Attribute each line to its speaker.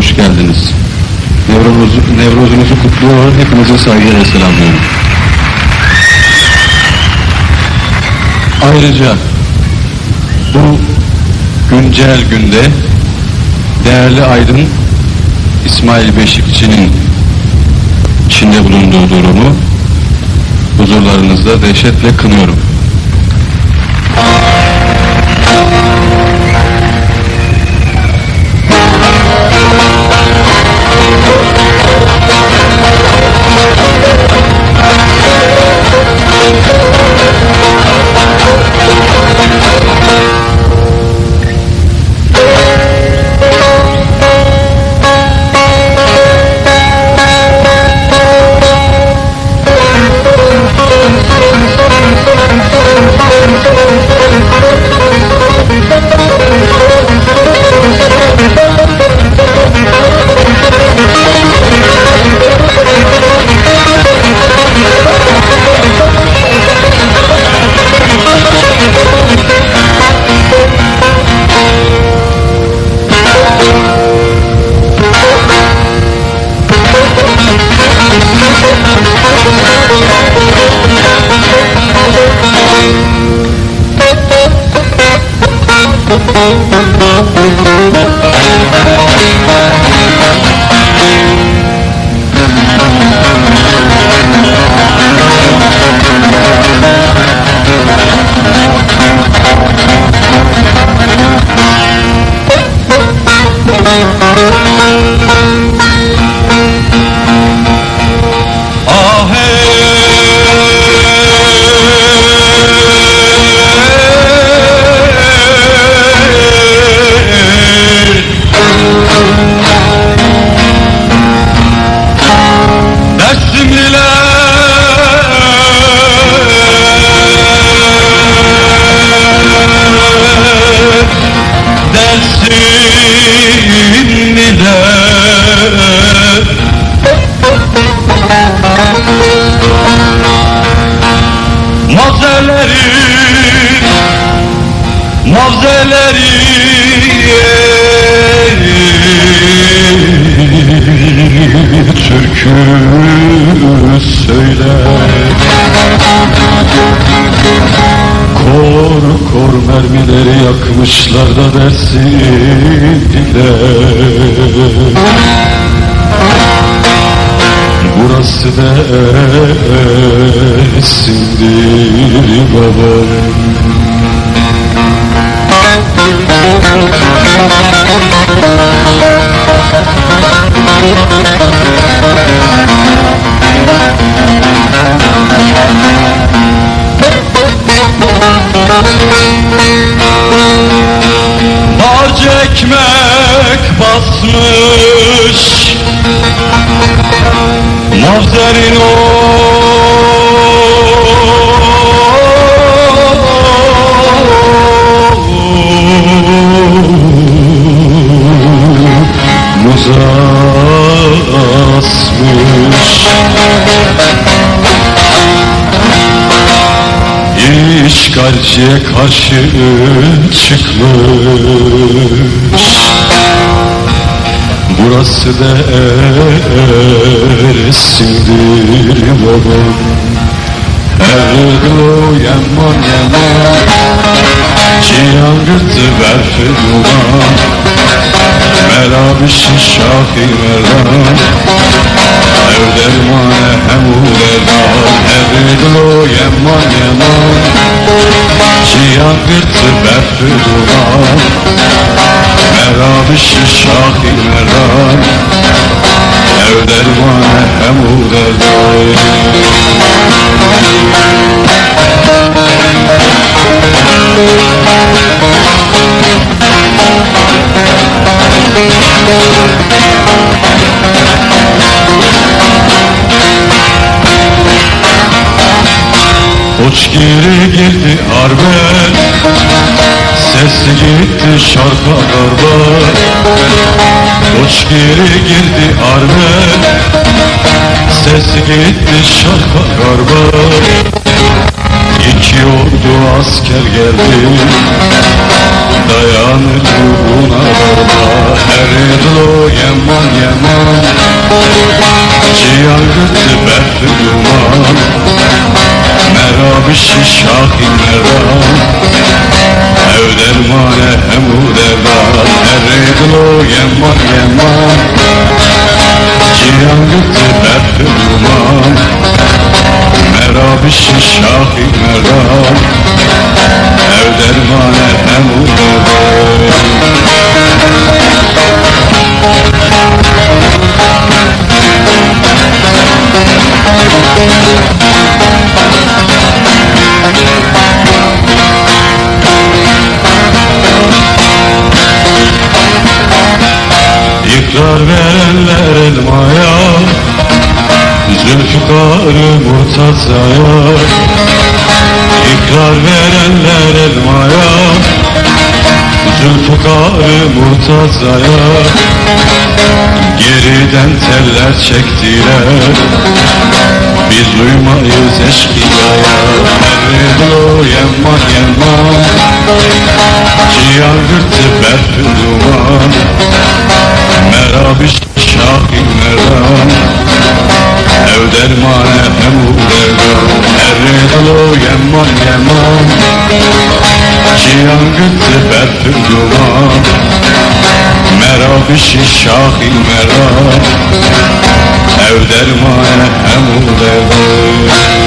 Speaker 1: hoş geldiniz. Nevrozunuzu kutluyor, hepinize saygıyla selamlıyorum. Ayrıca bu güncel günde değerli aydın İsmail Beşikçi'nin içinde bulunduğu durumu huzurlarınızda dehşetle kınıyorum.
Speaker 2: Mavzeleri türkü söyler, kor kor mermileri yakmışlar da dersinler. Burası dersindir babam. Harcı ekmek basmış Mavzerin muza asmış. İşgalciye karşı çıkmış. Burası dersindir babam. Erdo yaman yaman, cihan gırtı berfi duman, merabişi şahi merdan, ev dermane hemu derdan. Erdo yaman yaman, cihan gırtı berfi duman, merabişi şahi merdan, ev dermane hemu derdan. Koç geri girdi harbe, sesi gitti şarka darbe. Koç geri girdi harbe, sesi gitti şarka darbe. İki ordu asker geldi, dayanır buna darba Eridlo yaman yaman Cihan gıttı berfi duman Merabişi şahi meram Ev dermane hemu derdan Eridlo yaman yaman Cihan gıttı berfi duman Merabişi şahi meram Ev dermane hemu derdan İkrar verenler elmaya Zülfikar'ı Murtaza'ya İkrar verenler elmaya Zülfikar'ı Murtaza'ya Geriden teller çektiler Biz uymayız eşkıyaya Eridlo yaman yaman Cihan gırtı berfi duman Merabiş şahin meram Ev dermane hemu derdan Eridlo yaman yaman Cihan gırtı berfi duman Merabişi şahin meram Ev dermane hemu derdan